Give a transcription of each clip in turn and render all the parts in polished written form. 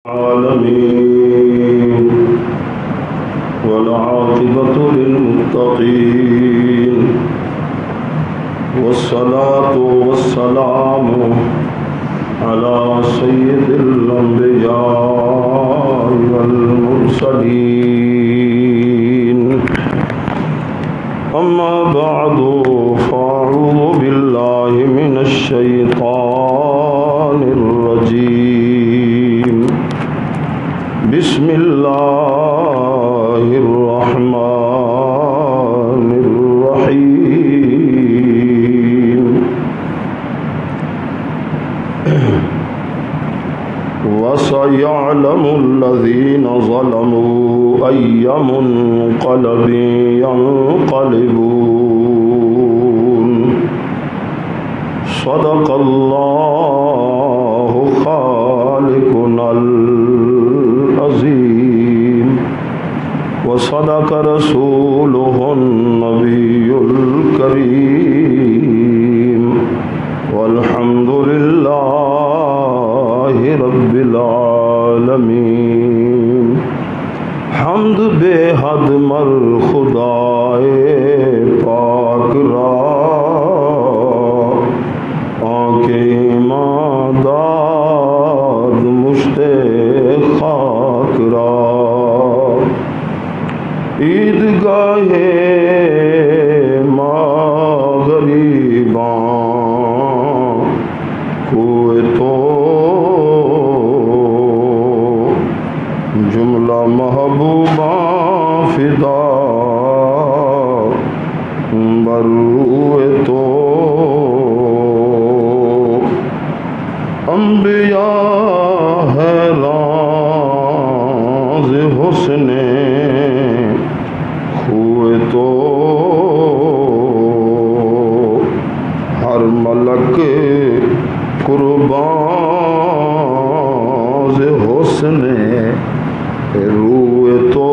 العالمين والعاقبة للمتقين والصلاة والسلام على سيد الأنبياء والمرسلين أما بعد فأعوذ بالله من الشيطان الرجيم بسم الله الرحمن الرحيم وسيعلم الذين ظلموا أي منقلب ينقلبون صدق الله خالقنا العظيم وصدق رسوله النبي الكريم والحمد لله رب العالمین۔ حمد بے حد مر خدائے پاک را، آنکھ ایمانداد مشت خاک را، عیدگاہ ماں غریباں کوئے تو جملہ محبوباں فدا بروئے تو انبیاء حیران ز حسن خوئے تو ہر ملک قربان ز حسن روئے تو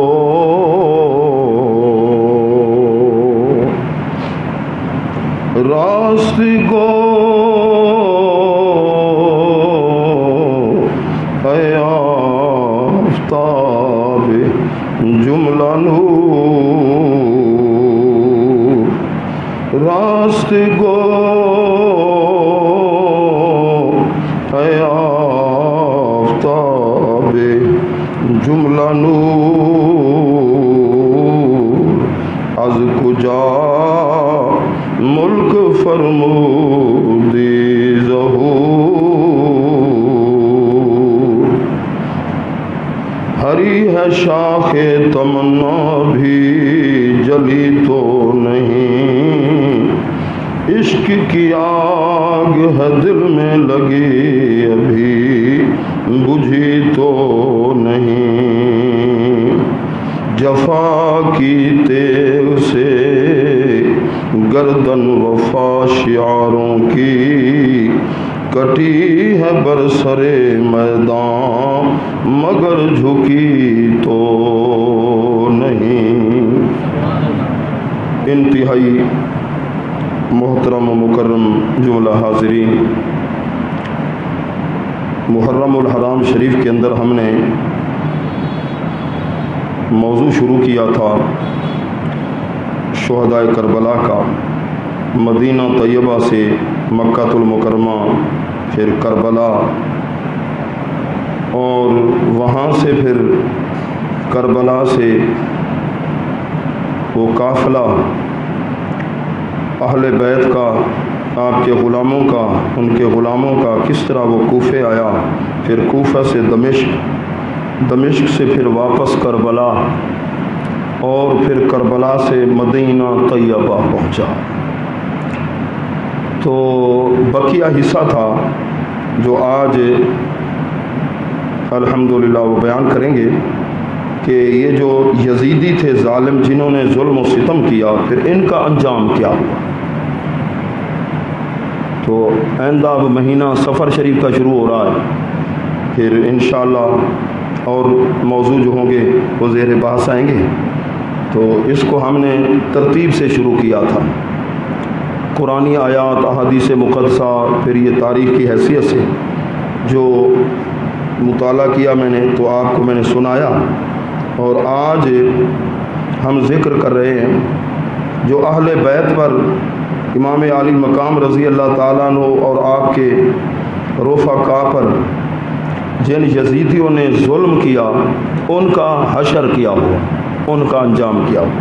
راست گو اے آفتاب جملہ نور، راست گو اے آفتاب جملہ نور، از کجا ملک فرمودی ظہور، ہری ہے شاخ تمنا بھی جلی تو نہیں، عشق کی آگ ہے دل میں لگی ابھی بجھی تو نہیں، جفا کی تیغ سے گردن وفا شعاروں کی کٹی ہے برسر میدان مگر جھکی تو نہیں۔ انتہائی محترم و مکرم جملہ حاضرین، محرم الحرام شریف کے اندر ہم نے موضوع شروع کیا تھا شہدائے کربلا کا، مدینہ طیبہ سے مکہ المکرمہ پھر کربلا، اور وہاں سے پھر کربلا سے وہ قافلہ اہل بیت کا، آپ کے غلاموں کا، ان کے غلاموں کا کس طرح وہ کوفے آیا، پھر کوفہ سے دمشق سے پھر واپس کربلا، اور پھر کربلا سے مدینہ طیبہ پہنچا۔ تو بقیہ حصہ تھا جو آج الحمدللہ وہ بیان کریں گے کہ یہ جو یزیدی تھے ظالم، جنہوں نے ظلم و ستم کیا، پھر ان کا انجام کیا ہوا۔ تو آئندہ اب مہینہ سفر شریف کا شروع ہو رہا ہے، پھر انشاءاللہ اور موضوع جو ہوں گے وہ زیر بحث آئیں گے۔ تو اس کو ہم نے ترتیب سے شروع کیا تھا، قرآنی آیات، احادیث مقدسہ، پھر یہ تاریخ کی حیثیت سے جو مطالعہ کیا میں نے تو آپ کو میں نے سنایا، اور آج ہم ذکر کر رہے ہیں جو اہل بیت پر امام علی مقام رضی اللہ تعالیٰ عنہ اور آپ کے رفقا پر جن یزیدیوں نے ظلم کیا ان کا حشر کیا ہوا، ان کا انجام کیا ہوا۔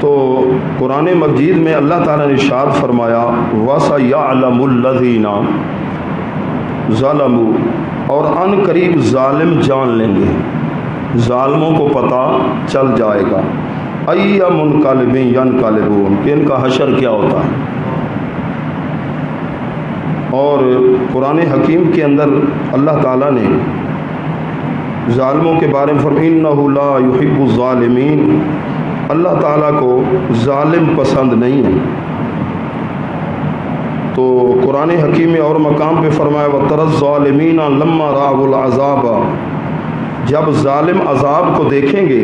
تو قرآن مجید میں اللہ تعالیٰ نے ارشاد فرمایا وَسَيَعْلَمُ الَّذِينَ ظَلَمُوا، اور ان قریب ظالم جان لیں گے، ظالموں کو پتہ چل جائے گا اَيَّ مُنْقَلِبٍ يَنْقَلِبُونَ کہ ان کا حشر کیا ہوتا ہے۔ اور قرآن حکیم کے اندر اللہ تعالیٰ نے ظالموں کے بارے میں فرمایا إِنَّهُ لَا يُحِبُّ الظَّالِمِينَ، اللہ تعالیٰ کو ظالم پسند نہیں ہے۔ تو قرآن حکیم میں اور مقام پہ فرمایا وَتَرَى الظَّالِمِينَ لَمَّا رَأَوُا الْعَذَابَ، جب ظالم عذاب کو دیکھیں گے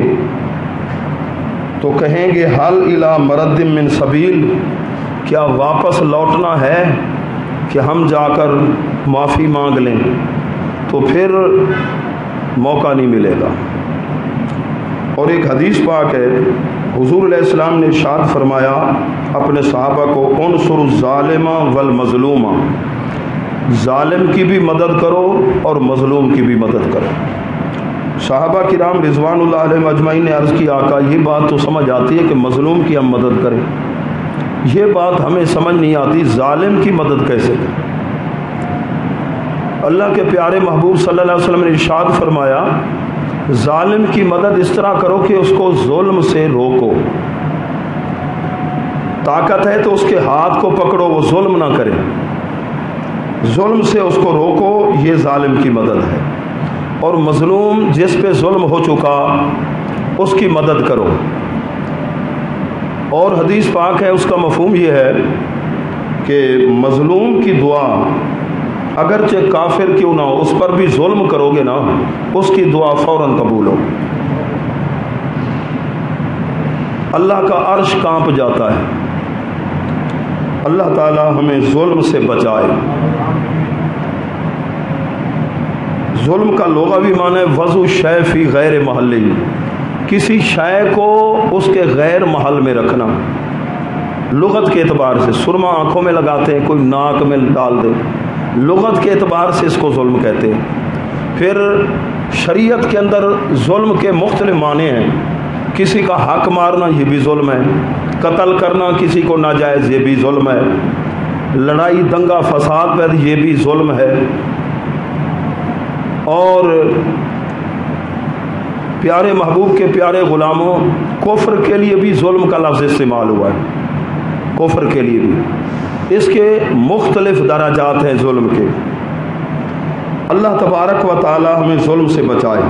تو کہیں گے حل الی مرد من سبیل، کیا واپس لوٹنا ہے کہ ہم جا کر معافی مانگ لیں؟ تو پھر موقع نہیں ملے گا۔ اور ایک حدیث پاک ہے، حضور علیہ السلام نے ارشاد فرمایا اپنے صحابہ کو انصر الظالم والمظلوم، ظالم کی بھی مدد کرو اور مظلوم کی بھی مدد کرو۔ صحابہ کرام رضوان اللہ علیہ اجمعین نے عرض کی آقا یہ بات تو سمجھ آتی ہے کہ مظلوم کی ہم مدد کریں، یہ بات ہمیں سمجھ نہیں آتی ظالم کی مدد کیسے کریں۔ اللہ کے پیارے محبوب صلی اللہ علیہ وسلم نے ارشاد فرمایا ظالم کی مدد اس طرح کرو کہ اس کو ظلم سے روکو، طاقت ہے تو اس کے ہاتھ کو پکڑو وہ ظلم نہ کرے، ظلم سے اس کو روکو، یہ ظالم کی مدد ہے۔ اور مظلوم جس پہ ظلم ہو چکا اس کی مدد کرو۔ اور حدیث پاک ہے اس کا مفہوم یہ ہے کہ مظلوم کی دعا اگرچہ کافر کیوں نہ ہو، اس پر بھی ظلم کرو گے نا، اس کی دعا فوراً قبول ہو۔ اللہ کا عرش کانپ جاتا ہے۔ اللہ تعالی ہمیں ظلم سے بچائے۔ ظلم کا لغوی معنی ہے وضع شے فی غیر محلہ، کسی شے کو اس کے غیر محل میں رکھنا۔ لغت کے اعتبار سے سرما آنکھوں میں لگاتے ہیں، کوئی ناک میں ڈال دے، لغت کے اعتبار سے اس کو ظلم کہتے ہیں۔ پھر شریعت کے اندر ظلم کے مختلف معنی ہیں، کسی کا حق مارنا یہ بھی ظلم ہے، قتل کرنا کسی کو ناجائز یہ بھی ظلم ہے، لڑائی دنگا فساد پر یہ بھی ظلم ہے، اور پیارے محبوب کے پیارے غلاموں کفر کے لیے بھی ظلم کا لفظ استعمال ہوا ہے، کفر کے لیے بھی۔ اس کے مختلف درجات ہیں ظلم کے۔ اللہ تبارک و تعالی ہمیں ظلم سے بچائے۔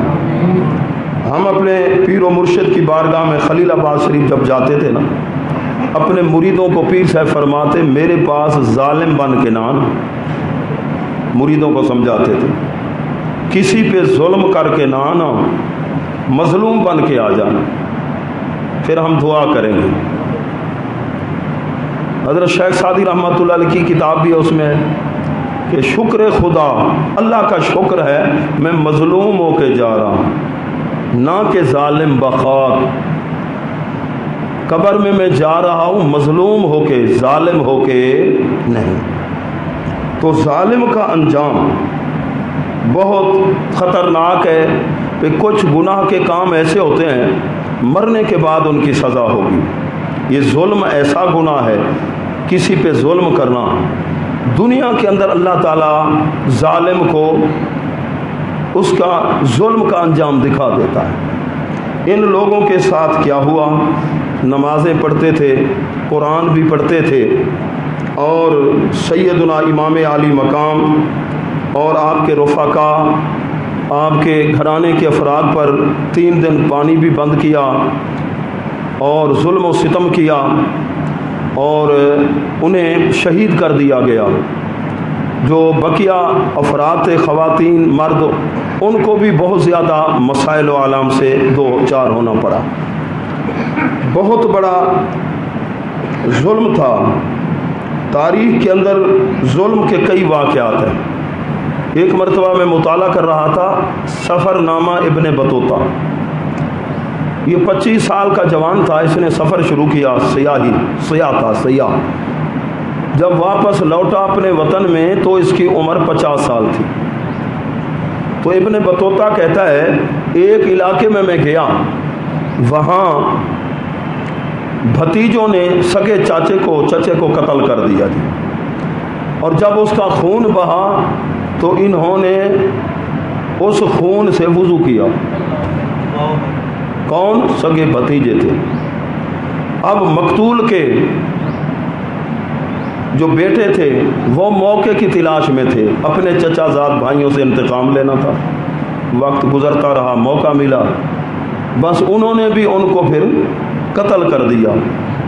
ہم اپنے پیر و مرشد کی بارگاہ میں خلیل آباد شریف جب جاتے تھے نا، اپنے مریدوں کو پیر صاحب فرماتے میرے پاس ظالم بن کے نہ آنا، مریدوں کو سمجھاتے تھے کسی پہ ظلم کر کے نہ آنا، مظلوم بن کے آ جانا، پھر ہم دعا کریں گے۔ حضرت شیخ سعدی رحمۃ اللہ علیہ کی کتاب بھی ہے، اس میں کہ شکر خدا، اللہ کا شکر ہے میں مظلوم ہو کے جا رہا ہوں، نہ کہ ظالم بخاک۔ قبر میں جا رہا ہوں مظلوم ہو کے، ظالم ہو کے نہیں۔ تو ظالم کا انجام بہت خطرناک ہے کہ کچھ گناہ کے کام ایسے ہوتے ہیں مرنے کے بعد ان کی سزا ہوگی۔ یہ ظلم ایسا گناہ ہے، کسی پہ ظلم کرنا۔ دنیا کے اندر اللہ تعالیٰ ظالم کو اس کا ظلم کا انجام دکھا دیتا ہے۔ ان لوگوں کے ساتھ کیا ہوا؟ نمازیں پڑھتے تھے، قرآن بھی پڑھتے تھے، اور سیدنا امام علی مقام اور آپ کے رفقا، آپ کے گھرانے کے افراد پر 3 دن پانی بھی بند کیا اور ظلم و ستم کیا، اور انہیں شہید کر دیا گیا۔ جو بقیہ افراد تھے، خواتین مرد، ان کو بھی بہت زیادہ مسائل و علام سے دو چار ہونا پڑا۔ بہت بڑا ظلم تھا۔ تاریخ کے اندر ظلم کے کئی واقعات ہیں۔ ایک مرتبہ میں مطالعہ کر رہا تھا سفر نامہ ابن بطوطہ، یہ 25 سال کا جوان تھا، اس نے سفر شروع کیا، سیاح تھا، سیاح۔ جب واپس لوٹا اپنے وطن میں تو اس کی عمر 50 سال تھی۔ تو ابن بطوطہ کہتا ہے ایک علاقے میں گیا، وہاں بھتیجوں نے سگے چچے کو قتل کر دیا تھی، اور جب اس کا خون بہا تو انہوں نے اس خون سے وضو کیا۔ کون؟ سگے بھتیجے تھے۔ اب مقتول کے جو بیٹے تھے وہ موقع کی تلاش میں تھے، اپنے چچا زاد بھائیوں سے انتقام لینا تھا۔ وقت گزرتا رہا، موقع ملا، بس انہوں نے بھی ان کو پھر قتل کر دیا۔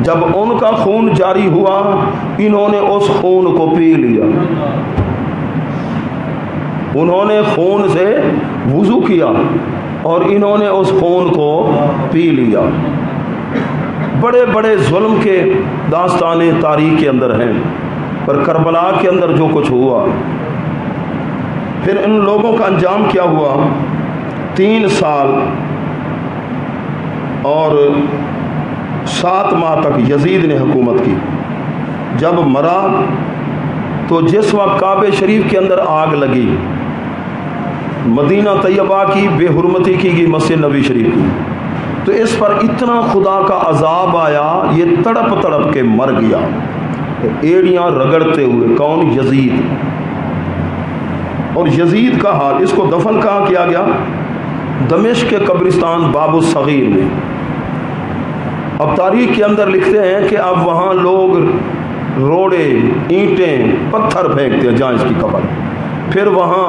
جب ان کا خون جاری ہوا انہوں نے اس خون کو پی لیا، انہوں نے خون سے وضو کیا اور انہوں نے اس خون کو پی لیا۔ بڑے بڑے ظلم کے داستانیں تاریخ کے اندر ہیں، پر کربلا کے اندر جو کچھ ہوا، پھر ان لوگوں کا انجام کیا ہوا؟ 3 سال اور 7 ماہ تک یزید نے حکومت کی۔ جب مرا تو جس وقت کعبہ شریف کے اندر آگ لگی، مدینہ طیبہ کی بے حرمتی کی گئی، مسجد نبی شریف کی، تو اس پر اتنا خدا کا عذاب آیا، یہ تڑپ تڑپ کے مر گیا، ایڑیاں رگڑتے ہوئے۔ کون؟ یزید۔ اور یزید کا حال، اس کو دفن کہاں کیا گیا؟ دمشق کے قبرستان باب الصغیر میں۔ اب تاریخ کے اندر لکھتے ہیں کہ اب وہاں لوگ روڑے، اینٹیں، پتھر پھینکتے ہیں جہاں اس کی قبر، پھر وہاں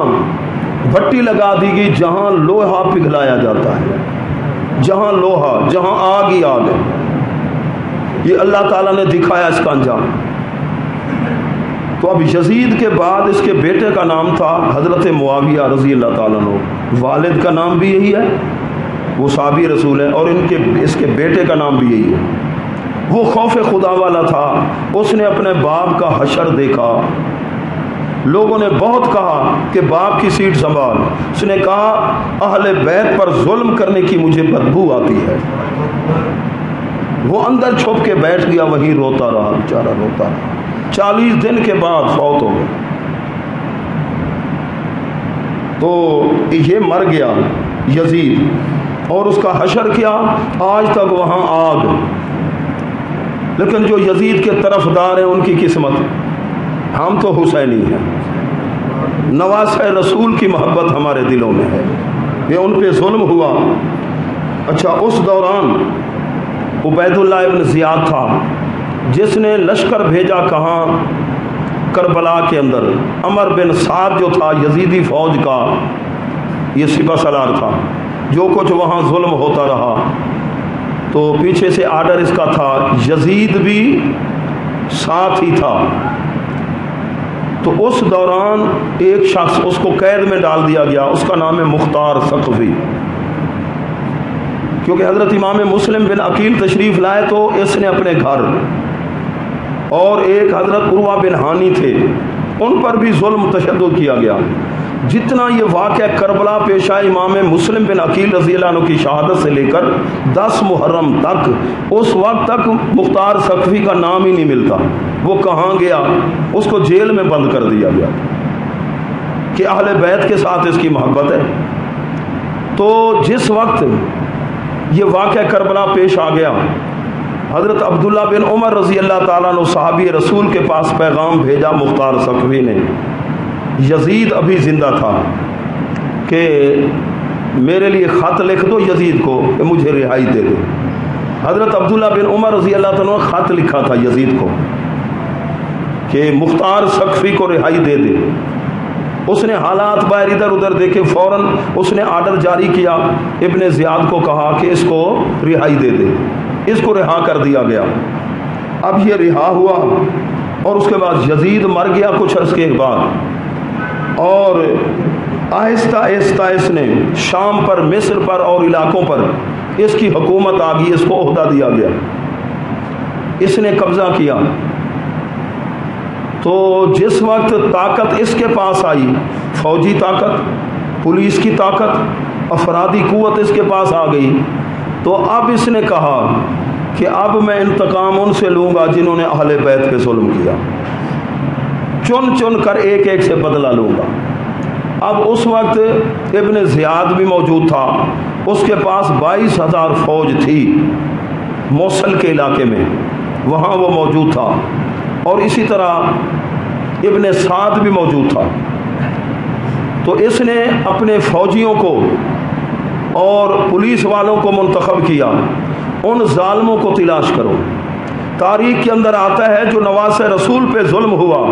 بھٹی لگا دی گئی جہاں لوہا پگھلایا جاتا ہے، جہاں لوہا، جہاں آگ ہی آگ ہے۔ یہ اللہ تعالیٰ نے دکھایا اس کا انجام۔ تو اب یزید کے بعد اس کے بیٹے کا نام تھا حضرت معاویہ رضی اللہ تعالیٰ عنہ، والد کا نام بھی یہی ہے، وہ صحابی رسول ہے، اور اس کے بیٹے کا نام بھی یہی ہے۔ وہ خوف خدا والا تھا، اس نے اپنے باپ کا حشر دیکھا۔ لوگوں نے بہت کہا کہ باپ کی سیٹ سنبھال، اس نے کہا اہل بیت پر ظلم کرنے کی مجھے بدبو آتی ہے۔ وہ اندر چھپ کے بیٹھ گیا، وہیں روتا رہا، بیچارہ روتا رہا۔ 40 دن کے بعد فوت ہو گئے۔ تو یہ مر گیا یزید، اور اس کا حشر کیا؟ آج تک وہاں آگ۔ لیکن جو یزید کے طرفدار ہیں ان کی قسمت، ہم تو حسینی ہیں، نواسہ رسول کی محبت ہمارے دلوں میں ہے، یہ ان پہ ظلم ہوا۔ اچھا، اس دوران عبید اللہ ابن زیاد تھا جس نے لشکر بھیجا، کہاں؟ کربلا کے اندر۔ عمر بن سعد جو تھا یزیدی فوج کا، یہ سپہ سالار تھا، جو کچھ وہاں ظلم ہوتا رہا تو پیچھے سے آرڈر اس کا تھا، یزید بھی ساتھ ہی تھا۔ تو اس دوران ایک شخص، اس کو قید میں ڈال دیا گیا، اس کا نام ہے مختار ثقفی، کیونکہ حضرت امام مسلم بن عقیل تشریف لائے تو اس نے اپنے گھر، اور ایک حضرت عروہ بن ہانی تھے، ان پر بھی ظلم تشدد کیا گیا۔ جتنا یہ واقعہ کربلا پیش آیا، امام مسلم بن عقیل رضی اللہ عنہ کی شہادت سے لے کر 10 محرم تک، اس وقت تک مختار ثقفی کا نام ہی نہیں ملتا، وہ کہاں گیا؟ اس کو جیل میں بند کر دیا گیا کہ اہل بیت کے ساتھ اس کی محبت ہے۔ تو جس وقت یہ واقعہ کربلا پیش آ گیا، حضرت عبداللہ بن عمر رضی اللہ تعالیٰ عنہ صحابی رسول کے پاس پیغام بھیجا مختار ثقفی نے، یزید ابھی زندہ تھا، کہ میرے لیے خط لکھ دو یزید کو کہ مجھے رہائی دے دے۔ حضرت عبداللہ بن عمر رضی اللہ تعالیٰ عنہ خط لکھا تھا یزید کو کہ مختار ثقفی کو رہائی دے دے۔ اس نے حالات باہر ادھر ادھر دیکھے، فوراً اس نے آرڈر جاری کیا، ابن زیاد کو کہا کہ اس کو رہائی دے دے، اس کو رہا کر دیا گیا۔ اب یہ رہا ہوا، اور اس کے بعد یزید مر گیا کچھ عرصے کے بعد، اور آہستہ آہستہ اس نے شام پر، مصر پر اور علاقوں پر اس کی حکومت آ گئی، اس کو عہدہ دیا گیا، اس نے قبضہ کیا۔ تو جس وقت طاقت اس کے پاس آئی، فوجی طاقت، پولیس کی طاقت، افرادی قوت اس کے پاس آ گئی، تو اب اس نے کہا کہ اب میں انتقام ان سے لوں گا جنہوں نے اہل بیت پہ ظلم کیا، چن چن کر ایک ایک سے بدلہ لوں گا۔ اب اس وقت ابن زیاد بھی موجود تھا، اس کے پاس 22,000 فوج تھی موصل کے علاقے میں، وہاں وہ موجود تھا، اور اسی طرح ابن سعد بھی موجود تھا۔ تو اس نے اپنے فوجیوں کو اور پولیس والوں کو منتخب کیا، ان ظالموں کو تلاش کرو۔ تاریخ کے اندر آتا ہے جو نواس رسول پہ ظلم ہوا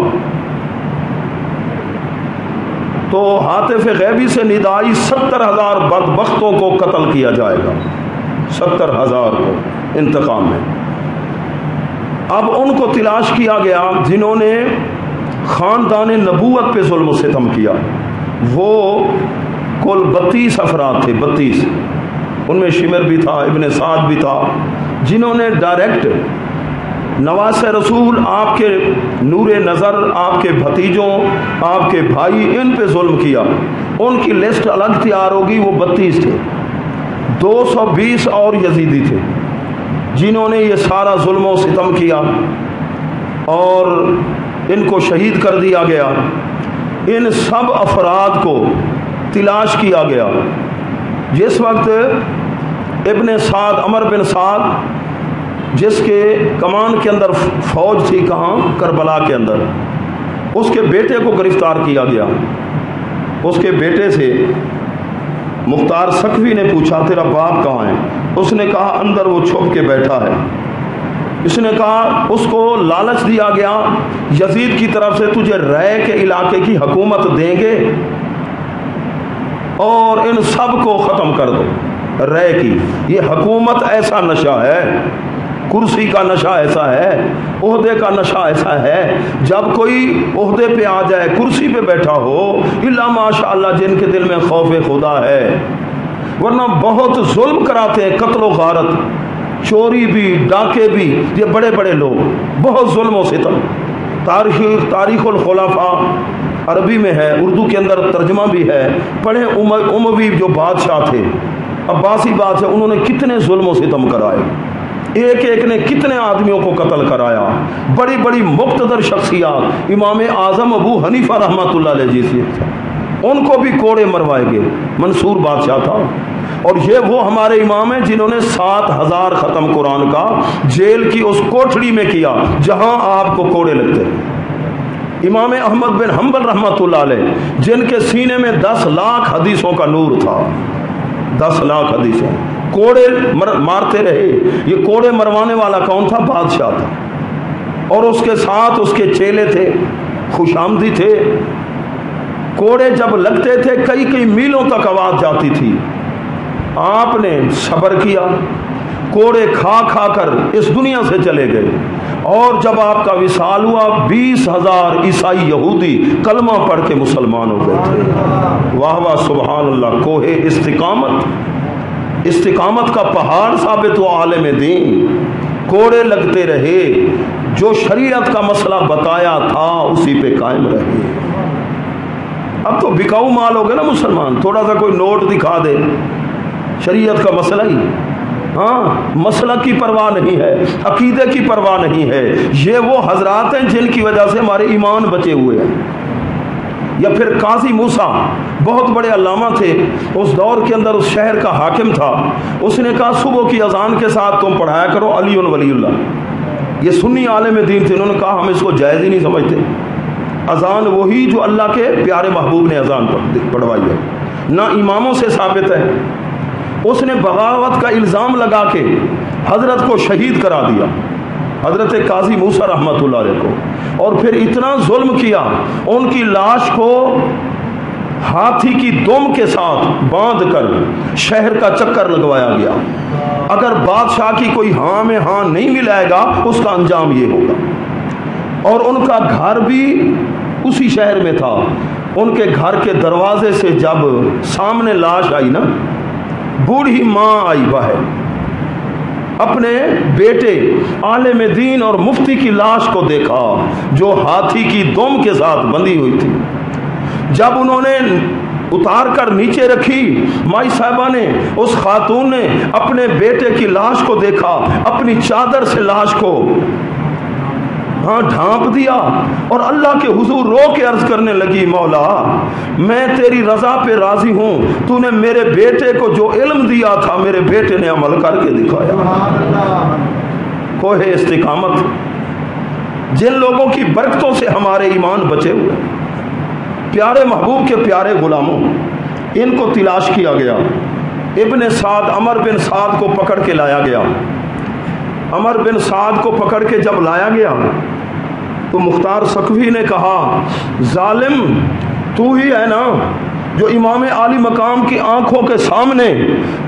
تو حاطف غیبی سے ندائی 70,000 بدبختوں کو قتل کیا جائے گا، 70,000 کو انتقام میں۔ اب ان کو تلاش کیا گیا جنہوں نے خاندان نبوت پہ ظلم و ستم کیا، وہ کل 32 افراد تھے، 32، ان میں شمر بھی تھا، ابن سعد بھی تھا، جنہوں نے ڈائریکٹ نواس رسول، آپ کے نور نظر، آپ کے بھتیجوں، آپ کے بھائی، ان پہ ظلم کیا۔ ان کی لسٹ الگ تیار ہوگی، وہ 32 تھے، 220 اور یزیدی تھے جنہوں نے یہ سارا ظلم و ستم کیا اور ان کو شہید کر دیا گیا۔ ان سب افراد کو تلاش کیا گیا۔ جس وقت ابن سعد، عمر بن سعد، جس کے کمان کے اندر فوج تھی، کہاں؟ کربلا کے اندر، اس کے بیٹے کو گرفتار کیا گیا۔ اس کے بیٹے سے مختار سقفی نے پوچھا تیرا باپ کہاں ہے؟ اس نے کہا اندر وہ چھپ کے بیٹھا ہے۔ اس نے کہا، اس کو لالچ دیا گیا یزید کی طرف سے تجھے رے کے علاقے کی حکومت دیں گے اور ان سب کو ختم کر دو۔ رے کی یہ حکومت ایسا نشہ ہے، کرسی کا نشہ ایسا ہے، عہدے کا نشہ ایسا ہے، جب کوئی عہدے پہ آ جائے، کرسی پہ بیٹھا ہو، الا ماشاء اللہ جن کے دل میں خوف خدا ہے، ورنہ بہت ظلم کراتے ہیں، قتل و غارت، چوری بھی، ڈاکے بھی، یہ بڑے بڑے لوگ بہت ظلم و ستم۔ تاریخ الخلفاء عربی میں ہے، اردو کے اندر ترجمہ بھی ہے، پڑھیں۔ اموی جو بادشاہ تھے، عباسی بادشاہ، انہوں نے کتنے ظلم و ستم کرائے، ایک ایک نے کتنے آدمیوں کو قتل کرایا۔ بڑی بڑی مقتدر شخصیات، امام اعظم ابو حنیفہ رحمۃ اللہ علیہ جیسے، ان کو بھی کوڑے مروائے گئے۔ منصور بادشاہ تھا، اور یہ وہ ہمارے امام ہیں جنہوں نے 7,000 ختم قرآن کا جیل کی اس کوٹھڑی میں کیا جہاں آپ کو کوڑے لگتے ہیں۔ امام احمد بن حنبل رحمۃ اللہ علیہ، جن کے سینے میں 10 لاکھ حدیثوں کا نور تھا، 10 لاکھ حدیثوں، کوڑے مارتے رہے۔ یہ کوڑے مروانے والا کون تھا؟ بادشاہ تھا، اور اس کے ساتھ اس کے چیلے تھے، خوش آمدی تھے۔ کوڑے جب لگتے تھے کئی کئی میلوں تک آواز جاتی تھی، آپ نے صبر کیا، کوڑے کھا کھا کر اس دنیا سے چلے گئے، اور جب آپ کا وصال ہوا 20,000 عیسائی یہودی کلمہ پڑھ کے مسلمان ہو گئے تھے۔ واہ واہ سبحان اللہ۔ کوہ استقامت کا پہاڑ ثابت ہوا عالم دین، کوڑے لگتے رہے، جو شریعت کا مسئلہ بتایا تھا اسی پہ قائم رہے۔ اب تو بکاؤ مال ہو گئے نا مسلمان، تھوڑا سا کوئی نوٹ دکھا دے، شریعت کا مسئلہ ہی، ہاں، مسئلہ کی پرواہ نہیں ہے، عقیدے کی پرواہ نہیں ہے۔ یہ وہ حضرات ہیں جن کی وجہ سے ہمارے ایمان بچے ہوئے ہیں۔ یا پھر قاضی موسیٰ، بہت بڑے علامہ تھے، اس دور کے اندر اس شہر کا حاکم تھا، اس نے کہا صبح کی اذان کے ساتھ تم پڑھایا کرو علی ولی اللہ۔ یہ سنی عالم دین تھے، انہوں نے کہا ہم اس کو جائز ہی نہیں سمجھتے، اذان وہی جو اللہ کے پیارے محبوب نے اذان پڑھوائی ہے، نہ اماموں سے ثابت ہے۔ اس نے بغاوت کا الزام لگا کے حضرت کو شہید کرا دیا، حضرت قاضی موسیٰ رحمۃ اللہ علیہ کو، اور پھر اتنا ظلم کیا، ان کی لاش کو ہاتھی کی دم کے ساتھ باندھ کر شہر کا چکر لگوایا گیا۔ اگر بادشاہ کی کوئی ہاں میں ہاں نہیں ملائے گا اس کا انجام یہ ہوگا۔ اور ان کا گھر بھی اسی شہر میں تھا، ان کے گھر کے دروازے سے جب سامنے لاش آئی نا، بوڑھی ماں آئی باہر، اپنے بیٹے عالم دین اور مفتی کی لاش کو دیکھا جو ہاتھی کی دم کے ساتھ بندھی ہوئی تھی۔ جب انہوں نے اتار کر نیچے رکھی، مائی صاحبہ نے، اس خاتون نے اپنے بیٹے کی لاش کو دیکھا، اپنی چادر سے لاش کو ڈھانپ دیا اور اللہ کے حضور رو کے عرض کرنے لگی، مولا میں تیری رضا پہ راضی ہوں، تو نے میرے بیٹے کو جو علم دیا تھا میرے بیٹے نے عمل کر کے دکھایا۔ کوہ استقامت، جن لوگوں کی برکتوں سے ہمارے ایمان بچے ہوئے، پیارے محبوب کے پیارے غلاموں، ان کو تلاش کیا گیا۔ ابن سعد، عمر بن سعد کو پکڑ کے لایا گیا۔ عمر بن سعد کو پکڑ کے جب لایا گیا تو مختار ثقفی نے کہا، ظالم تو ہی ہے نا جو امام عالی مقام کی آنکھوں کے سامنے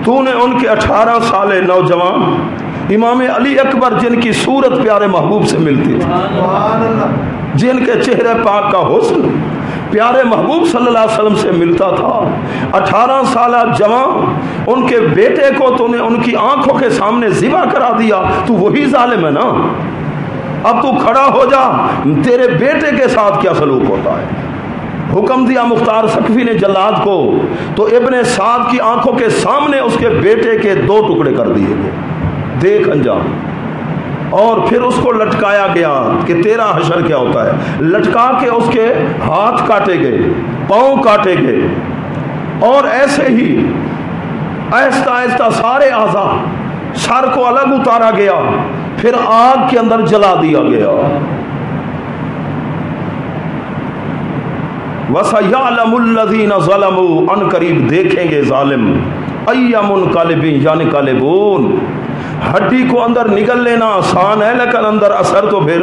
تو نے ان کے 18 سالے نوجوان امام علی اکبر جن کی صورت پیارے محبوب سے ملتی تھی، جن کے چہرے پاک کا حسن پیارے محبوب صلی اللہ علیہ وسلم سے ملتا تھا، 18 سالہ جوان، ان کے بیٹے کو تو نے ان کی آنکھوں کے سامنے ذبح کرا دیا، تو وہی ظالم ہے نا؟ اب تو کھڑا ہو جا، تیرے بیٹے کے ساتھ کیا سلوک ہوتا ہے؟ حکم دیا مختار ثقفی نے جلاد کو، تو ابن سعد کی آنکھوں کے سامنے اس کے بیٹے کے 2 ٹکڑے کر دیے گئے، دیکھ انجام۔ اور پھر اس کو لٹکایا گیا کہ تیرا حشر کیا ہوتا ہے، لٹکا کے اس کے ہاتھ کاٹے گئے، پاؤں کاٹے گئے، اور ایسے ہی آہستہ آہستہ سارے اعضاء، سر کو الگ اتارا گیا، پھر آگ کے اندر جلا دیا گیا۔ وَسَيَعْلَمُ الَّذِينَ ظَلَمُوا، ان قریب دیکھیں گے ظالم، أَيَّ مُنْقَلِبٍ يَنْقَلِبُونَ، ہڈی کو اندر نگل لینا آسان ہے لیکن اندر اثر تو پھر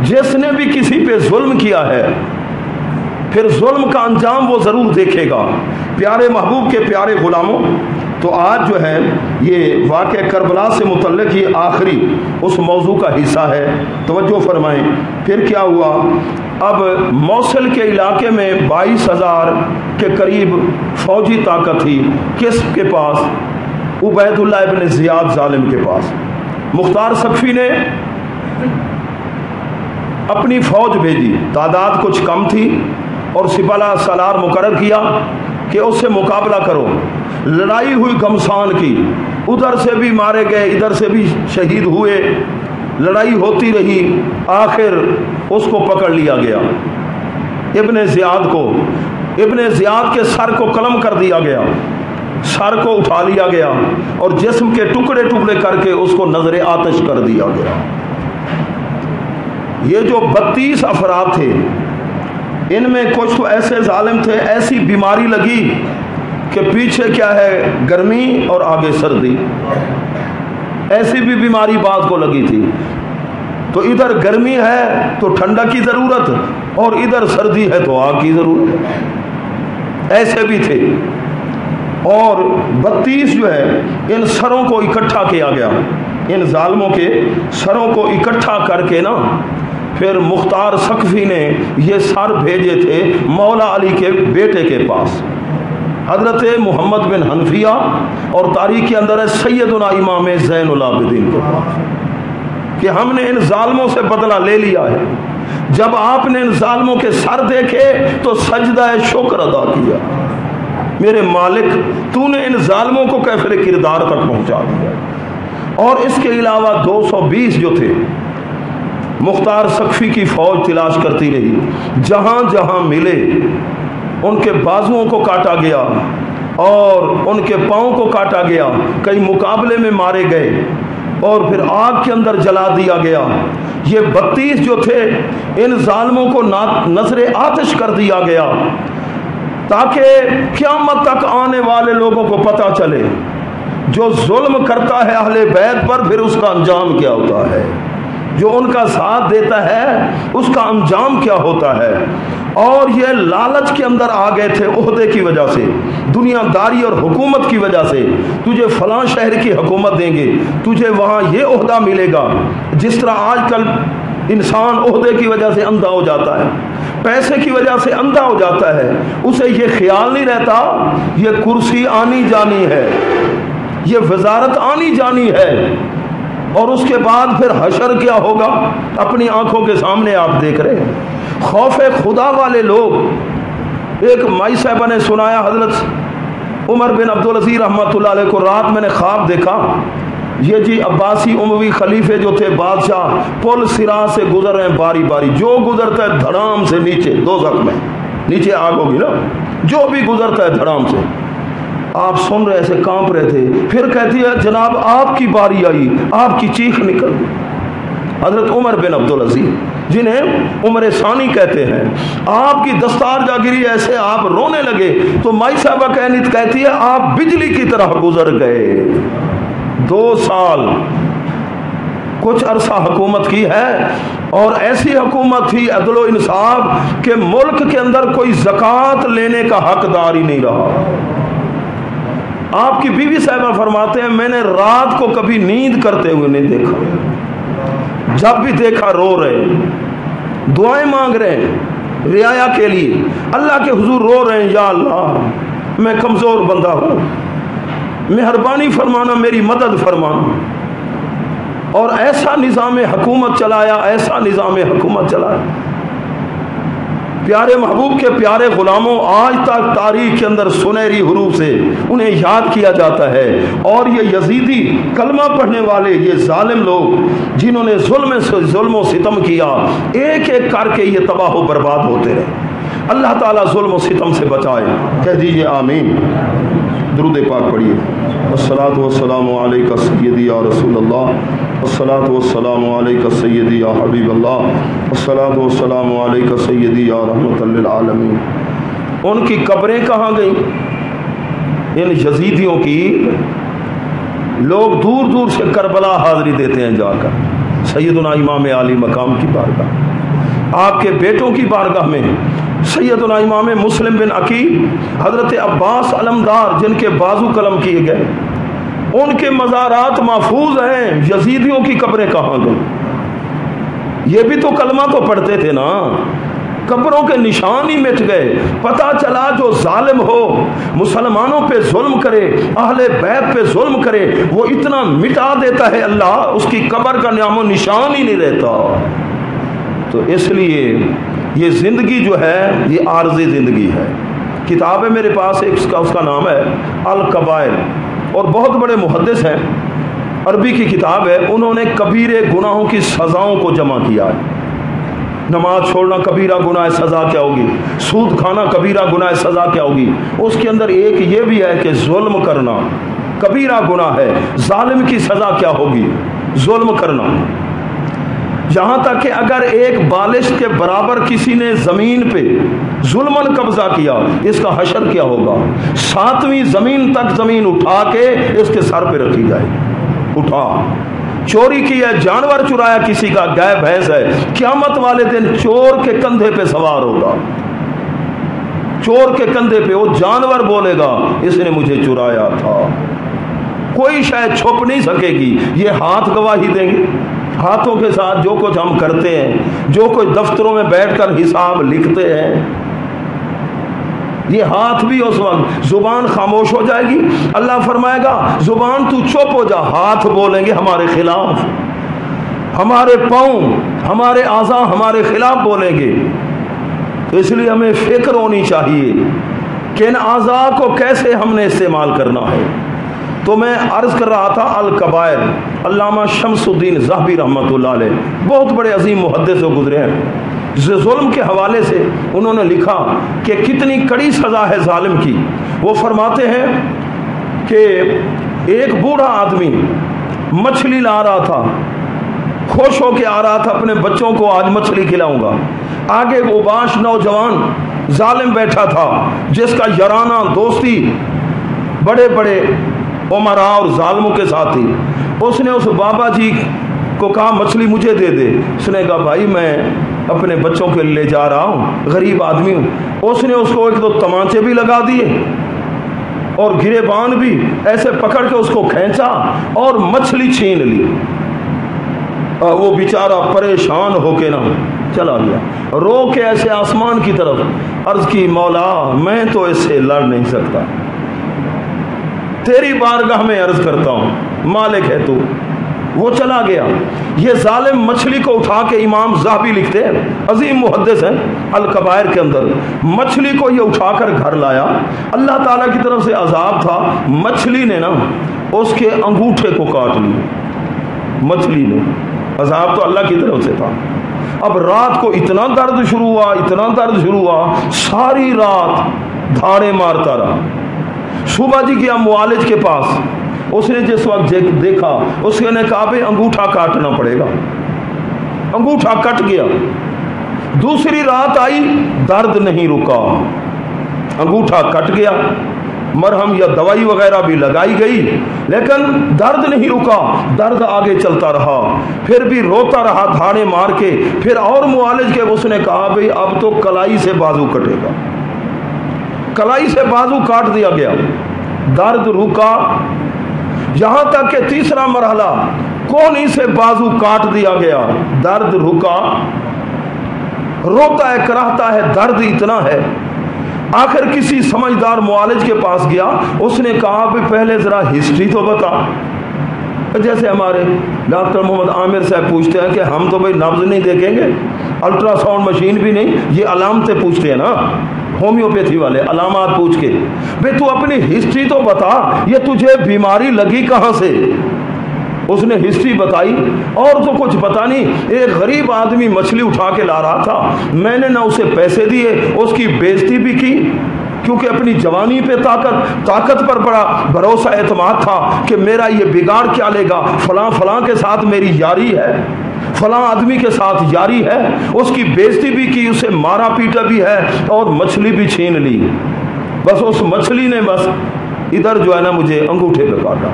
جس نے بھی کسی پہ ظلم کیا ہے پھر ظلم کا انجام وہ ضرور دیکھے گا۔ پیارے محبوب کے پیارے غلاموں، تو آج جو ہے یہ واقعہ کربلا سے متعلق یہ آخری اس موضوع کا حصہ ہے، توجہ فرمائیں۔ پھر کیا ہوا؟ اب موصل کے علاقے میں 22,000 کے قریب فوجی طاقت تھی، کس کے پاس؟ عبید اللہ ابن زیاد ظالم کے پاس۔ مختار ثقفی نے اپنی فوج بھیجی، تعداد کچھ کم تھی، اور سپالہ سالار مقرر کیا کہ اس سے مقابلہ کرو۔ لڑائی ہوئی گھمسان کی، ادھر سے بھی مارے گئے، ادھر سے بھی شہید ہوئے، لڑائی ہوتی رہی، آخر اس کو پکڑ لیا گیا، ابن زیاد کو، ابن زیاد کے سر کو قلم کر دیا گیا، سر کو اٹھا لیا گیا اور جسم کے ٹکڑے ٹکڑے کر کے اس کو نظر آتش کر دیا گیا۔ یہ جو 32 افراد تھے، ان میں کچھ تو ایسے ظالم تھے، ایسی بیماری لگی کہ پیچھے کیا ہے گرمی اور آگے سردی، ایسی بھی بیماری بعض کو لگی تھی، تو ادھر گرمی ہے تو ٹھنڈا کی ضرورت اور ادھر سردی ہے تو آگ کی ضرورت، ایسے بھی تھے۔ اور 32 جو ہے ان سروں کو اکٹھا کیا گیا، ان ظالموں کے سروں کو اکٹھا کر کے نا پھر مختار ثقفی نے یہ سر بھیجے تھے مولا علی کے بیٹے کے پاس، حضرت محمد بن حنفیہ، اور تاریخ کے اندر ہے سیدنا امام زین العابدین کے پاس، کہ ہم نے ان ظالموں سے بدلہ لے لیا ہے۔ جب آپ نے ان ظالموں کے سر دیکھے تو سجدہ شکر ادا کیا، میرے مالک تو نے ان ظالموں کو کیفر کردار تک پہنچا دیا۔ اور اس کے علاوہ 220 جو تھے، مختار ثقفی کی فوج تلاش کرتی رہی، جہاں جہاں ملے ان کے بازوؤں کو کاٹا گیا اور ان کے پاؤں کو کاٹا گیا، کئی مقابلے میں مارے گئے اور پھر آگ کے اندر جلا دیا گیا۔ یہ 32 جو تھے ان ظالموں کو نظر آتش کر دیا گیا، تاکہ قیامت تک آنے والے لوگوں کو پتہ چلے جو ظلم کرتا ہے اہل بیت پر پھر اس کا انجام کیا ہوتا ہے، جو ان کا ساتھ دیتا ہے اس کا انجام کیا ہوتا ہے۔ اور یہ لالچ کے اندر آ گئے تھے عہدے کی وجہ سے، دنیا داری اور حکومت کی وجہ سے، تجھے فلاں شہر کی حکومت دیں گے، تجھے وہاں یہ عہدہ ملے گا۔ جس طرح آج کل انسان عہدے کی وجہ سے اندھا ہو جاتا ہے، پیسے کی وجہ سے اندھا ہو جاتا ہے، اسے یہ خیال نہیں رہتا یہ کرسی آنی جانی ہے، یہ وزارت آنی جانی ہے، اور اس کے بعد پھر حشر کیا ہوگا اپنی آنکھوں کے سامنے آپ دیکھ رہے ہیں۔ خوف خدا والے لوگ، ایک مائی صاحبہ نے سنایا حضرت عمر بن عبدالعزیز رحمۃ اللہ علیہ کو رات میں نے خواب دیکھا، یہ جی عباسی اموی خلیفے جو تھے بادشاہ پل صراط سے گزر رہے ہیں باری باری، جو گزرتا ہے دھڑام سے نیچے دوزخ میں، نیچے آگ ہوگی نا، جو بھی گزرتا ہے دھڑام سے۔ آپ سن رہے ایسے کانپ رہے تھے، پھر کہتی ہے جناب آپ کی باری آئی، آپ کی چیخ نکل گئی۔ حضرت عمر بن عبدالعزیز جنہیں عمر ثانی کہتے ہیں، آپ کی دستار جا گری، ایسے آپ رونے لگے تو مائی صاحبہ کہتی ہے آپ بجلی کی طرح گزر گئے۔ 2 سال کچھ عرصہ حکومت کی ہے، اور ایسی حکومت تھی عدل و انصاف کہ ملک کے اندر کوئی زکوٰۃ لینے کا حقدار ہی نہیں رہا۔ آپ کی بیوی صاحبہ فرماتے ہیں میں نے رات کو کبھی نیند کرتے ہوئے نہیں دیکھا، جب بھی دیکھا رو رہے، دعائیں مانگ رہے ہیں رعایا کے لیے، اللہ کے حضور رو رہے ہیں یا اللہ میں کمزور بندہ ہوں، مہربانی فرمانا، میری مدد فرمانا۔ اور ایسا نظام حکومت چلایا، ایسا نظام حکومت چلایا۔ پیارے محبوب کے پیارے غلاموں، آج تک تاریخ کے اندر سنہری حروف سے انہیں یاد کیا جاتا ہے، اور یہ یزیدی کلمہ پڑھنے والے، یہ ظالم لوگ جنہوں نے ظلم و ستم کیا، ایک ایک کر کے یہ تباہ و برباد ہوتے رہے۔ اللہ تعالیٰ ظلم و ستم سے بچائے، کہہ دیجئے آمین۔ درود پاک پڑھیے۔ الصلاۃ والسلام علیک سیدی یا رسول اللہ، الصلاۃ والسلام علیک سیدی یا حبیب اللہ، الصلاۃ والسلام علیک سیدی یا رحمت للعالمین۔ ان کی قبریں کہاں گئیں؟ ان یزیدیوں کی لوگ دور دور سے کربلا حاضری دیتے ہیں جا کر، سیدنا امام علی مقام کی بارگاہ، آپ کے بیٹوں کی بارگاہ میں سیدنا امام مسلم بن عقیل، حضرت عباس علمدار جن کے بازو قلم کیے گئے، ان کے مزارات محفوظ ہیں، یزیدیوں کی قبریں کہاں گئی؟ یہ بھی تو کلمہ تو پڑھتے تھے نا، قبروں کے نشان ہی مٹ گئے۔ پتہ چلا جو ظالم ہو، مسلمانوں پہ ظلم کرے، اہل بیت پہ ظلم کرے، وہ اتنا مٹا دیتا ہے اللہ، اس کی قبر کا نام و نشان ہی نہیں رہتا۔ تو اس لیے یہ زندگی جو ہے یہ عارضی زندگی ہے۔ کتاب ہے میرے پاس ایک، اس کا نام ہے الکبائر، اور بہت بڑے محدث ہیں، عربی کی کتاب ہے، انہوں نے کبیرے گناہوں کی سزاؤں کو جمع کیا ہے۔ نماز چھوڑنا کبیرہ گناہ، سزا کیا ہوگی؟ سود کھانا کبیرہ گناہ، سزا کیا ہوگی؟ اس کے اندر ایک یہ بھی ہے کہ ظلم کرنا کبیرہ گناہ ہے، ظالم کی سزا کیا ہوگی؟ ظلم کرنا۔ یہاں تک کہ اگر ایک بالش کے برابر کسی نے زمین پہ ظلماً قبضہ کیا، اس کا حشر کیا ہوگا؟ 7ویں زمین تک زمین اٹھا کے اس کے سر پہ رکھی جائے، اٹھا۔ چوری کی ہے، جانور چرایا کسی کا، گائے بھینس ہے، قیامت والے دن چور کے کندھے پہ سوار ہوگا، چور کے کندھے پہ وہ جانور بولے گا اس نے مجھے چرایا تھا۔ کوئی شاید چھپ نہیں سکے گی، یہ ہاتھ گواہی دیں گے، ہاتھوں کے ساتھ جو کچھ ہم کرتے ہیں، جو کچھ دفتروں میں بیٹھ کر حساب لکھتے ہیں، یہ ہاتھ بھی اس وقت، زبان خاموش ہو جائے گی، اللہ فرمائے گا زبان تو چپ ہو جا، ہاتھ بولیں گے ہمارے خلاف، ہمارے پاؤں، ہمارے اعضاء ہمارے خلاف بولیں گے۔ تو اس لیے ہمیں فکر ہونی چاہیے کہ ان اعضاء کو کیسے ہم نے استعمال کرنا ہے۔ تو میں عرض کر رہا تھا الکبائر، علامہ شمس الدین ذہبی رحمۃ اللہ علیہ بہت بڑے عظیم محدث گزرے ہیں، ظلم کے حوالے سے انہوں نے لکھا کہ کتنی کڑی سزا ہے ظالم کی۔ وہ فرماتے ہیں کہ ایک بوڑھا آدمی مچھلی لا رہا تھا، خوش ہو کے آ رہا تھا، اپنے بچوں کو آج مچھلی کھلاؤں گا، آگے وہ باش نوجوان ظالم بیٹھا تھا جس کا یارانہ دوستی بڑے بڑے عمراء اور ظالموں کے ساتھ تھی۔ اس نے اس بابا جی کو کہا مچھلی مجھے دے دے، اس نے کہا بھائی میں اپنے بچوں کے لے جا رہا ہوں، غریب آدمی ہوں۔ اس نے اس کو ایک دو تمانچے بھی لگا دیے اور گریبان بھی ایسے پکڑ کے اس کو کھینچا اور مچھلی چھین لی۔ وہ بیچارہ پریشان ہو کے نا چلا گیا، رو کے ایسے آسمان کی طرف عرض کی مولا میں تو اس سے لڑ نہیں سکتا، تیری بارگاہ میں عرض کرتا ہوں، مالک ہے تو۔ وہ چلا گیا۔ یہ ظالم مچھلی کو اٹھا کے، امام ذہبی لکھتے ہیں، عظیم محدث ہیں، الکبائر کے اندر، مچھلی کو یہ اٹھا کر گھر لایا۔ اللہ تعالیٰ کی طرف سے عذاب تھا، مچھلی نے نا اس کے انگوٹھے کو کاٹ لیا۔ مچھلی نے، عذاب تو اللہ کی طرف سے تھا۔ اب رات کو اتنا درد شروع ہوا، اتنا درد شروع ہوا، ساری رات دھاڑے مارتا رہا۔ صبح جی گیا معالج کے پاس، اس نے جس وقت دیکھا، اس نے کہا بھائی انگوٹھا کاٹنا پڑے گا۔ انگوٹھا کٹ گیا۔ دوسری رات آئی، درد نہیں رکا، انگوٹھا کٹ گیا، مرہم یا دوائی وغیرہ بھی لگائی گئی، لیکن درد نہیں رکا، درد آگے چلتا رہا۔ پھر بھی روتا رہا دھاڑے مار کے۔ پھر اور معالج کے اس نے کہا بھئی اب تو کلائی سے بازو کٹے گا۔ کلائی سے بازو کاٹ دیا گیا، درد رکا، یہاں تک کہ تیسرا مرحلہ کونی سے بازو کاٹ دیا گیا، درد رکا، روتا ہے کراہتا ہے، درد اتنا ہے۔ آخر کسی سمجھدار معالج کے پاس گیا، اس نے کہا کہ پہلے ذرا ہسٹری تو بتا۔ جیسے ہمارے ڈاکٹر محمد عامر صاحب پوچھتے ہیں کہ ہم تو بھائی نبض نہیں دیکھیں گے، الٹرا ساؤنڈ مشین بھی نہیں، یہ علامتیں پوچھتے ہیں نا ہومیوپیتھی والے، علامات پوچھ کے، بھئی تو اپنی ہسٹری تو بتا، یہ تجھے بیماری لگی کہاں سے؟ اس نے ہسٹری بتائی، اور تو کچھ پتا نہیں۔ ایک غریب آدمی مچھلی اٹھا کے لا رہا تھا، میں نے نہ اسے پیسے دیے، اس کی بےزتی بھی کی، کیونکہ اپنی جوانی پہ طاقت پر بڑا بھروسہ اعتماد تھا کہ میرا یہ بگاڑ کیا لے گا، فلاں فلاں کے ساتھ میری یاری ہے، فلاں آدمی کے ساتھ یاری ہے، اس کی بےزتی بھی کی، اسے مارا پیٹا بھی ہے، اور مچھلی بھی چھین لی۔ بس اس مچھلی نے بس ادھر جو ہے نا مجھے انگوٹھے پہ کاٹا۔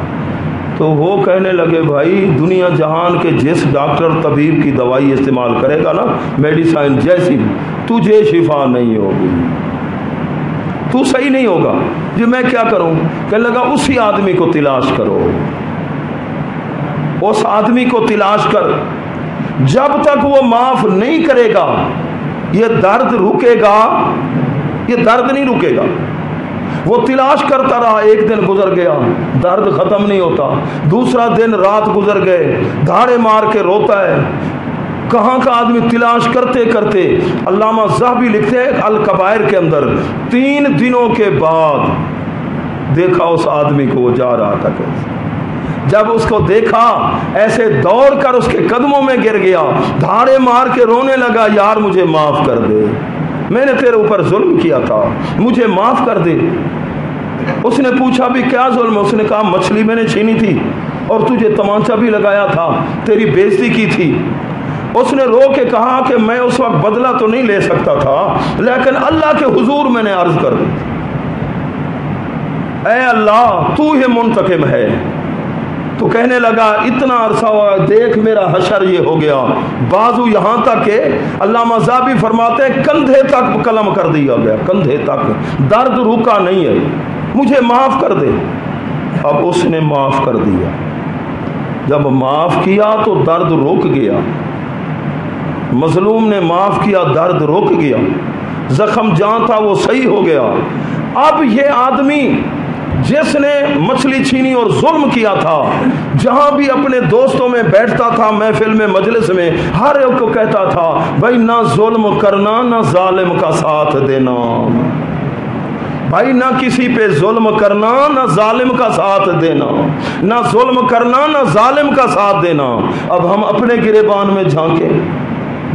تو وہ کہنے لگے بھائی دنیا جہان کے جس ڈاکٹر طبیب کی دوائی استعمال کرے گا نا، میڈیسائن جیسی، تجھے شفا نہیں ہوگی، تو صحیح نہیں ہوگا۔ جی میں کیا کروں؟ کہنے لگا اسی آدمی کو تلاش کرو، اس آدمی کو تلاش کر، جب تک وہ معاف نہیں کرے گا یہ درد رکے گا، یہ درد نہیں رکے گا۔ وہ تلاش کرتا رہا، ایک دن گزر گیا، درد ختم نہیں ہوتا، دوسرا دن رات گزر گئے، دھاڑے مار کے روتا ہے، کہاں کا آدمی تلاش کرتے کرتے، علامہ ذہبی لکھتے ہیں الکبائر کے اندر، 3 دنوں کے بعد دیکھا اس آدمی کو، وہ جا رہا تھا کیسے، جب اس کو دیکھا ایسے دوڑ کر اس کے قدموں میں گر گیا، دھاڑے مار کے رونے لگا، یار مجھے معاف کر دے، میں نے تیرے اوپر ظلم کیا تھا، مجھے معاف کر دے۔ اس نے پوچھا بھی کیا ظلم؟ اس نے کہا مچھلی میں نے چھینی تھی اور تجھے تمانچہ بھی لگایا تھا، تیری بےزتی کی تھی۔ اس نے رو کے کہا کہ میں اس وقت بدلہ تو نہیں لے سکتا تھا، لیکن اللہ کے حضور میں نے عرض کر دی، اے اللہ تو ہی منتقم ہے۔ تو کہنے لگا اتنا عرصہ ہوا، دیکھ میرا حشر یہ ہو گیا، بازو یہاں تک کہ علامہ ذہبی فرماتے ہیں کندھے تک قلم کر دیا گیا، کندھے تک، درد رکا نہیں ہے، مجھے معاف کر دے۔ اب اس نے معاف کر دیا، جب معاف کیا تو درد رک گیا، مظلوم نے معاف کیا، درد رک گیا، زخم جہاں تھا وہ صحیح ہو گیا۔ اب یہ آدمی جس نے مچھلی چھینی اور ظلم کیا تھا، جہاں بھی اپنے دوستوں میں بیٹھتا تھا، محفل میں مجلس میں، ہر ایک کو کہتا تھا بھائی نہ ظلم کرنا، نہ ظالم کا ساتھ دینا، بھائی نہ کسی پہ ظلم کرنا، نہ ظالم کا ساتھ دینا، نہ ظلم کرنا، نہ ظالم کا ساتھ دینا۔ اب ہم اپنے گریبان میں جھانکیں،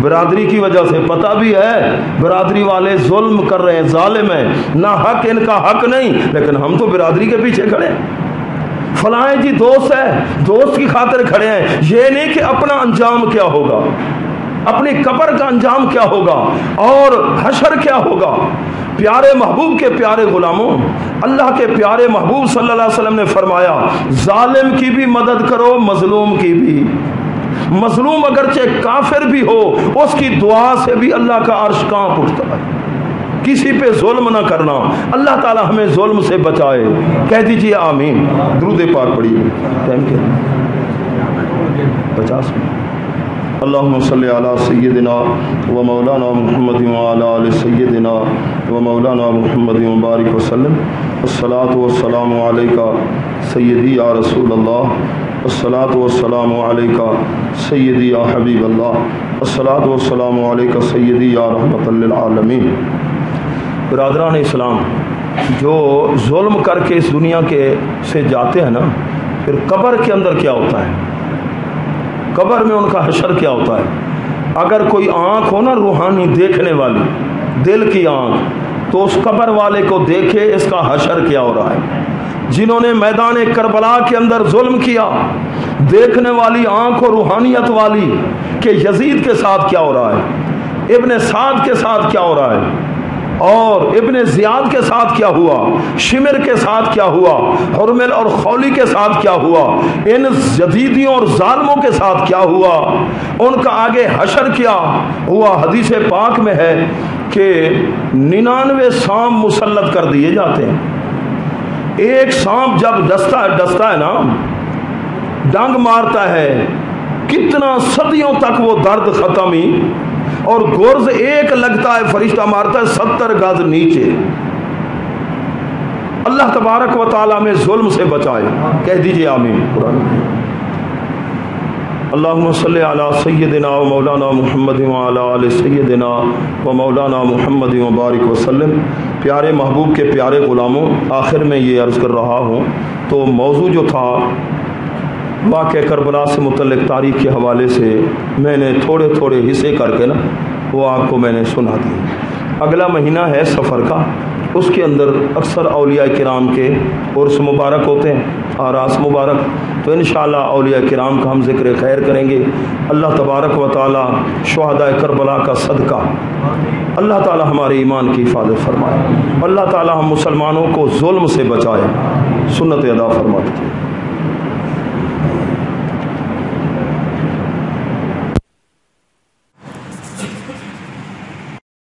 برادری کی وجہ سے پتہ بھی ہے برادری والے ظلم کر رہے ہیں، ظالم ہیں، نہ حق ان کا حق نہیں، لیکن ہم تو برادری کے پیچھے کھڑے ہیں، فلاں جی دوست ہے، دوست کی خاطر کھڑے ہیں۔ یہ نہیں کہ اپنا انجام کیا ہوگا، اپنی قبر کا انجام کیا ہوگا اور حشر کیا ہوگا۔ پیارے محبوب کے پیارے غلاموں، اللہ کے پیارے محبوب صلی اللہ علیہ وسلم نے فرمایا ظالم کی بھی مدد کرو، مظلوم کی بھی۔ مظلوم اگرچہ کافر بھی ہو، اس کی دعا سے بھی اللہ کا عرش کانپ اٹھتا ہے۔ کسی پہ ظلم نہ کرنا، اللہ تعالی ہمیں ظلم سے بچائے، کہہ دیجئے آمین۔ درود پاک پڑھیے، ٹائم کیا 50 منٹ۔ اللهم صل على سيدنا ومولانا محمد وعلى آل سيدنا ومولانا محمد وبارك وسلم. الصلاة والسلام عليك سيدي يا رسول الله، الصلاة والسلام عليك سيدي يا حبيب الله، الصلاة والسلام عليك سيدي يا رحمة للعالمين. برادران اسلام، جو ظلم کر کے اس دنیا کے سے جاتے ہیں نا، پھر قبر کے اندر کیا ہوتا ہے؟ قبر میں ان کا حشر کیا ہوتا ہے؟ اگر کوئی آنکھ ہو نا روحانی دیکھنے والی، دل کی آنکھ، تو اس قبر والے کو دیکھے اس کا حشر کیا ہو رہا ہے. جنہوں نے میدان کربلا کے اندر ظلم کیا، دیکھنے والی آنکھ اور روحانیت والی کہ یزید کے ساتھ کیا ہو رہا ہے، ابن سعد کے ساتھ کیا ہو رہا ہے، اور ابن زیاد کے ساتھ کیا ہوا، شمر کے ساتھ کیا ہوا، حرمل اور خولی کے ساتھ کیا ہوا، ان یزیدیوں اور ظالموں کے ساتھ کیا ہوا، ان کا آگے حشر کیا ہوا. حدیث پاک میں ہے کہ 99 سانپ مسلط کر دیے جاتے ہیں. ایک سانپ جب ڈستا ہے نا، ڈنگ مارتا ہے، کتنا صدیوں تک وہ درد ختم ہی، اور گرز ایک لگتا ہے فرشتہ مارتا ہے 70 گز نیچے. اللہ تبارک و تعالی میں ظلم سے بچائے. کہہ دیجئے آمین. اللہم صلی علی سیدنا و مولانا محمد وعلی آل سیدنا و مولانا محمد وبارک وسلم. پیارے محبوب کے پیارے غلاموں، آخر میں یہ عرض کر رہا ہوں، تو موضوع جو تھا واقعہ کربلا سے متعلق تاریخ کے حوالے سے میں نے تھوڑے تھوڑے حصے کر کے نا وہ آپ کو میں نے سنا دی. اگلا مہینہ ہے سفر کا، اس کے اندر اکثر اولیاء کرام کے عرس مبارک ہوتے ہیں، آراس مبارک، تو انشاءاللہ اولیاء کرام کا ہم ذکر خیر کریں گے. اللہ تبارک و تعالی شہداء کربلا کا صدقہ اللہ تعالی ہمارے ایمان کی حفاظت فرمائے. اللہ تعالی ہم مسلمانوں کو ظلم سے بچائے، سنت ادا فرما دیجیے.